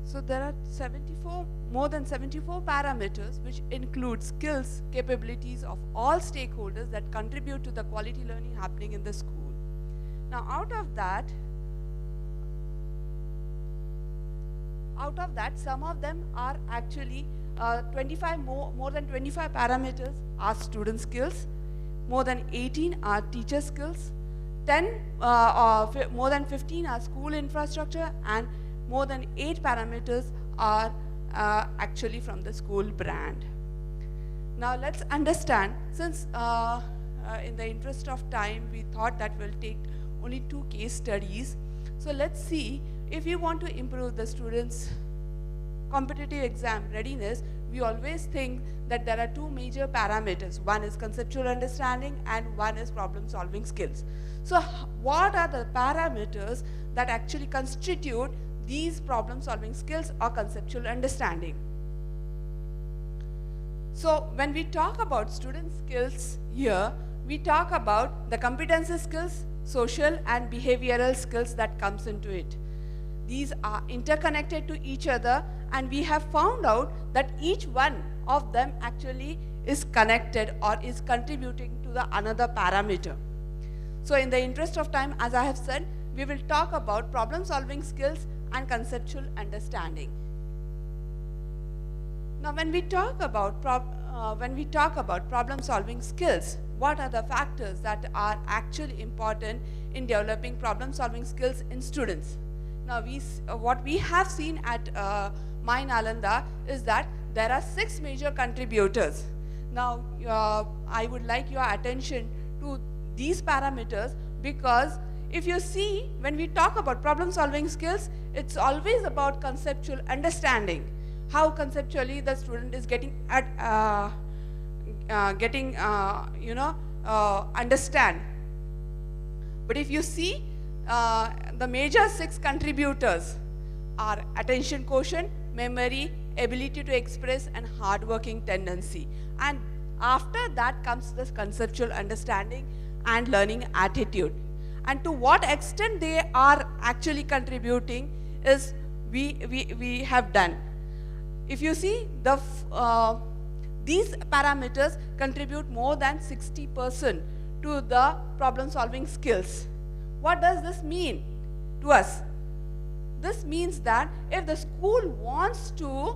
So there are more than 74 parameters which include skills, capabilities of all stakeholders that contribute to the quality learning happening in the school. Now out of that, some of them are actually more than 25 parameters are student skills, more than 18 are teacher skills, more than 15 are school infrastructure, and more than 8 parameters are actually from the school brand. Now let's understand, since in the interest of time we thought that we'll take only 2 case studies. So let's see, if you want to improve the students' competitive exam readiness, we always think that there are 2 major parameters. One is conceptual understanding and one is problem solving skills. So what are the parameters that actually constitute these problem solving skills or conceptual understanding? So when we talk about student skills here, we talk about the competency skills, social and behavioral skills that comes into it. These are interconnected to each other, and we have found out that each one of them actually is connected or is contributing to the another parameter. So in the interest of time, as I have said, we will talk about problem solving skills and conceptual understanding. Now when we talk about problem solving skills, what are the factors that are actually important in developing problem solving skills in students? Now what we have seen at myNalanda is that there are 6 major contributors. Now I would like your attention to these parameters, because if you see, when we talk about problem solving skills, it's always about conceptual understanding, how conceptually the student is getting understand. But if you see, the major 6 contributors are attention quotient, memory, ability to express, and hardworking tendency. And after that comes this conceptual understanding and learning attitude. And to what extent they are actually contributing is we have done. If you see, these parameters contribute more than 60% to the problem solving skills. What does this mean to us? This means that if the school wants to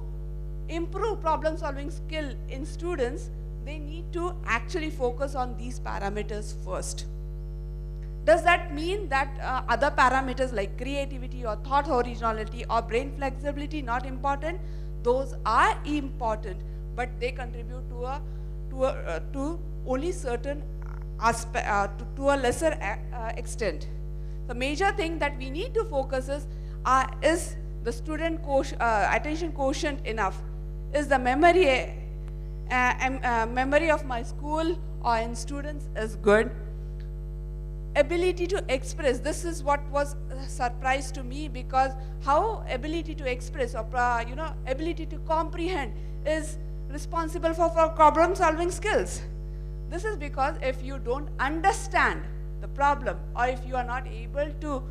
improve problem solving skill in students, they need to actually focus on these parameters first. Does that mean that other parameters like creativity or thought originality or brain flexibility not important? Those are important, but they contribute to only certain aspect, to a lesser extent. The major thing that we need to focus is the student attention quotient enough? Is the memory of my school or in students is good? Ability to express, this is what was a surprise to me, because how ability to express or ability to comprehend is responsible for problem solving skills. This is because if you don't understand the problem, or if you are not able to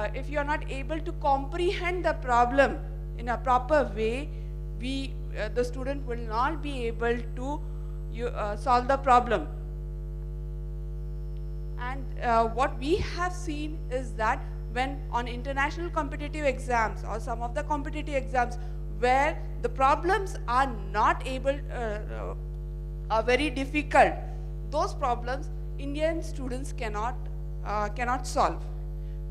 if you are not able to comprehend the problem in a proper way, the student will not be able to solve the problem. And what we have seen is that when on international competitive exams or some of the competitive exams where the problems are not able, are very difficult, those problems Indian students cannot solve.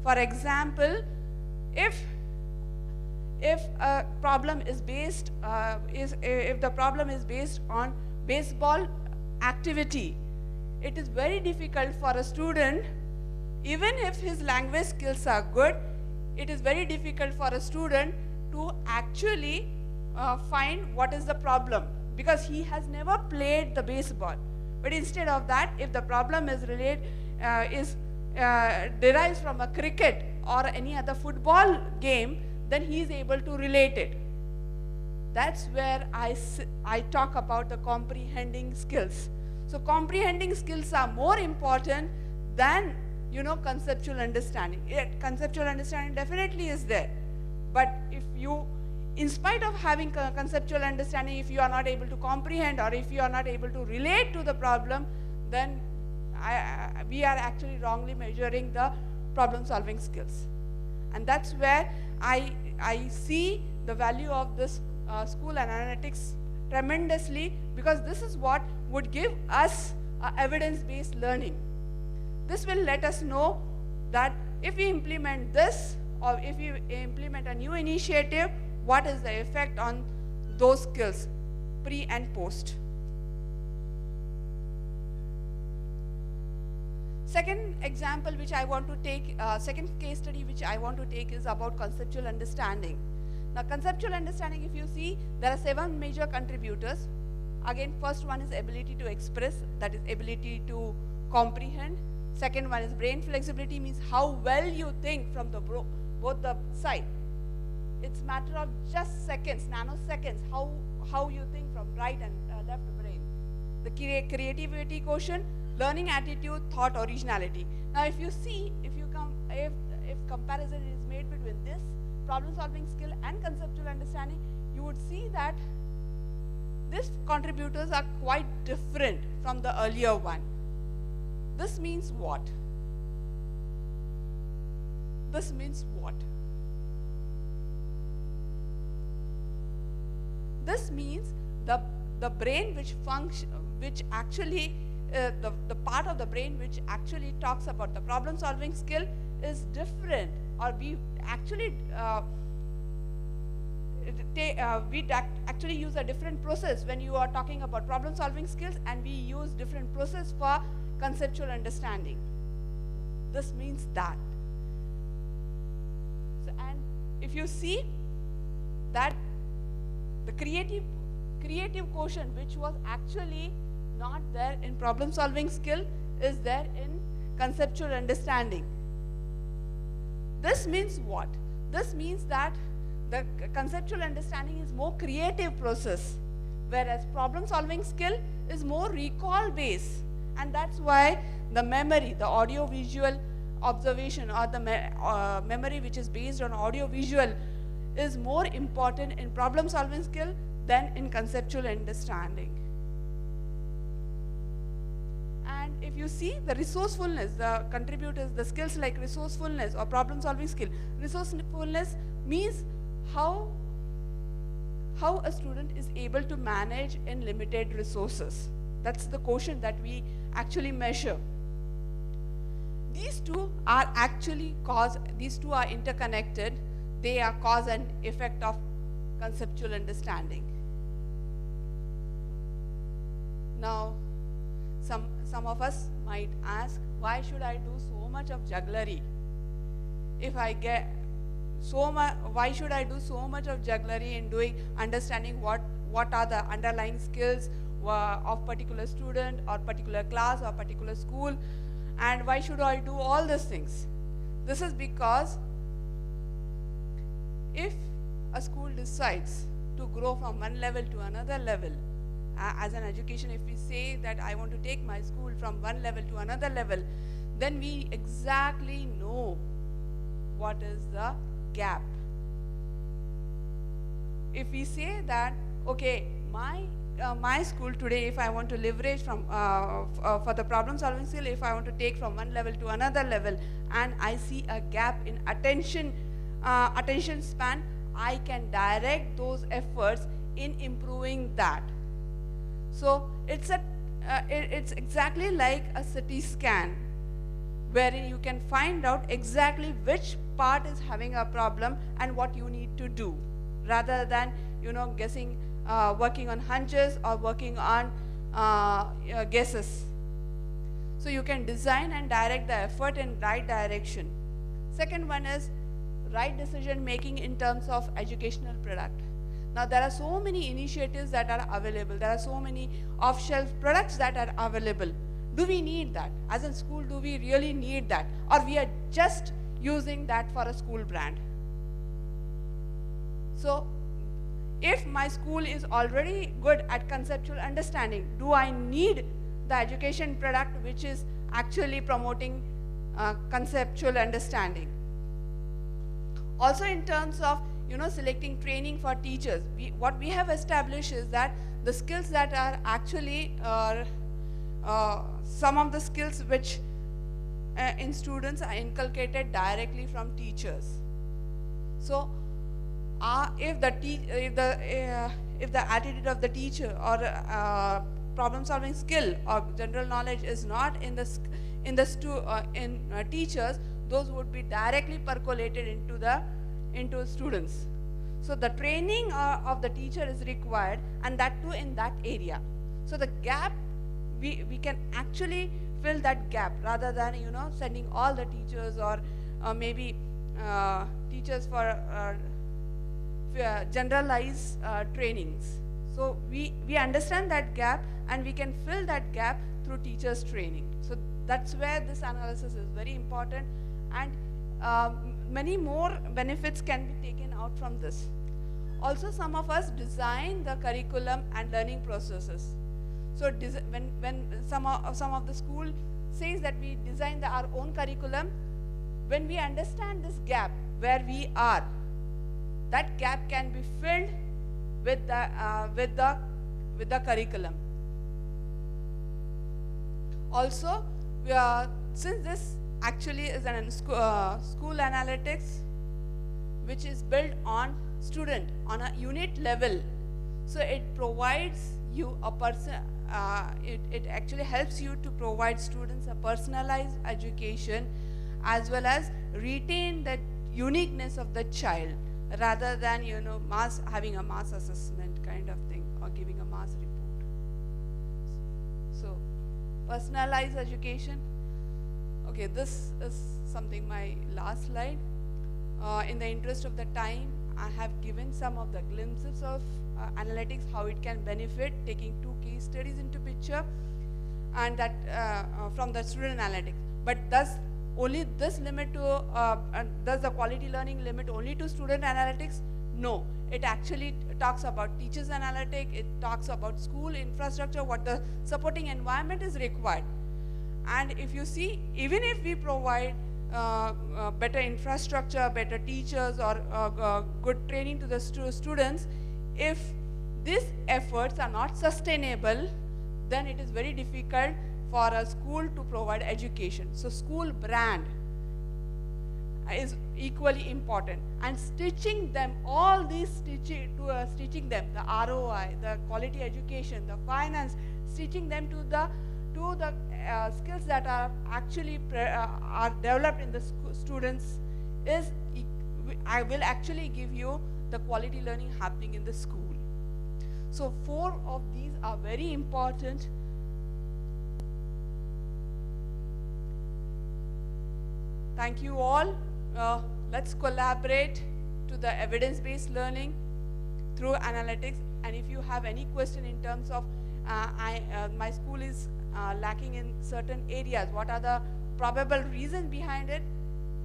For example, if a problem is based, if the problem is based on baseball activity, it is very difficult for a student, even if his language skills are good, it is very difficult for a student to actually find what is the problem, because he has never played the baseball. But instead of that, if the problem is derives from a cricket or any other football game, then he is able to relate it. That's where I talk about the comprehending skills. So comprehending skills are more important than conceptual understanding. Conceptual understanding definitely is there, But if you, in spite of having conceptual understanding, if you are not able to comprehend or if you are not able to relate to the problem, then we are actually wrongly measuring the problem solving skills. And that's where I see the value of this school and analytics tremendously, because this is what would give us evidence-based learning. This will let us know that if we implement this, or if we implement a new initiative, what is the effect on those skills, pre and post. Second example which I want to take, second case study which I want to take is about conceptual understanding. Now, conceptual understanding, if you see, there are 7 major contributors. Again, first one is ability to express, that is ability to comprehend. Second one is brain flexibility, means how well you think from the both the side. It's matter of just seconds, nanoseconds, how you think from right and left brain. The creativity quotient, learning attitude, thought, originality. Now, if you see, if comparison is made between this problem-solving skill and conceptual understanding, you would see that these contributors are quite different from the earlier one. This means what? This means what? This means the brain which actually the part of the brain which actually talks about the problem-solving skill is different, or we actually actually use a different process when you are talking about problem-solving skills, and we use different process for conceptual understanding. This means that. So, and if you see that the creative quotient, which was actually not there in problem-solving skill, is there in conceptual understanding. This means what? This means that the conceptual understanding is more creative process, whereas problem-solving skill is more recall-based. And that's why the memory, the audio-visual observation, or the memory which is based on audio-visual, is more important in problem-solving skill than in conceptual understanding. And if you see the resourcefulness, the contributors, the skills like resourcefulness or problem-solving skill. Resourcefulness means how a student is able to manage in limited resources. That's the quotient that we actually measure. These two are actually these two are interconnected. They are cause and effect of conceptual understanding. Now, some of us might ask, why should I do so much of jugglery? If I get so much, why should I do so much of jugglery in understanding what are the underlying skills of particular student or particular class or particular school, and why should I do all these things? This is because if a school decides to grow from one level to another level, as an education, if we say that I want to take my school from one level to another level, then we exactly know what is the gap. If we say that, okay, my school today, if I want to leverage from for the problem solving skill, if I want to take from one level to another level, and I see a gap in attention span, I can direct those efforts in improving that. So it's exactly like a CT scan, wherein you can find out exactly which part is having a problem and what you need to do, rather than guessing, working on hunches or working on guesses. So you can design and direct the effort in right direction. Second one is right decision making in terms of educational product. Now, there are so many initiatives that are available. There are so many off-shelf products that are available. Do we need that? As a school, do we really need that? Or we are just using that for a school brand? So, if my school is already good at conceptual understanding, do I need the education product which is actually promoting conceptual understanding? Also, in terms of selecting training for teachers, what we have established is that the skills that are actually some of the skills which in students are inculcated directly from teachers. So if the attitude of the teacher or problem solving skill or general knowledge is not in teachers, those would be directly percolated into students. So the training of the teacher is required, and that too in that area. So the gap, we can actually fill that gap rather than sending all the teachers or maybe teachers for generalized trainings. So we understand that gap, and we can fill that gap through teachers training. So that's where this analysis is very important, and many more benefits can be taken out from this. Also, some of us design the curriculum and learning processes. So when some of the school says that we design our own curriculum, when we understand this gap where we are, that gap can be filled with the curriculum. Also, since this actually is an school analytics which is built on student on a unit level, so it provides you a it actually helps you to provide students a personalized education, as well as retain the uniqueness of the child, rather than having a mass assessment kind of thing or giving a mass report. So personalized education. Okay, this is something, my last slide. In the interest of the time, I have given some of the glimpses of analytics, how it can benefit, taking 2 case studies into picture, and that from the student analytics. But does only this limit to, does the quality learning limit only to student analytics? No, it actually talks about teachers analytics, it talks about school infrastructure, what the supporting environment is required. And if you see, even if we provide better infrastructure, better teachers, or good training to the students, if these efforts are not sustainable, then it is very difficult for a school to provide education. So school brand is equally important, and stitching them, all these stitching them, the ROI, the quality education, the finance, stitching them to the skills that are actually are developed in the students is, I will actually give you the quality learning happening in the school. So 4 of these are very important. Thank you all. Let's collaborate to the evidence-based learning through analytics. And if you have any question in terms of my school is lacking in certain areas, what are the probable reasons behind it,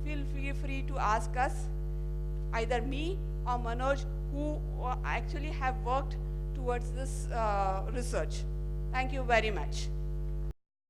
feel free to ask us, either me or Manoj, who actually have worked towards this research. Thank you very much.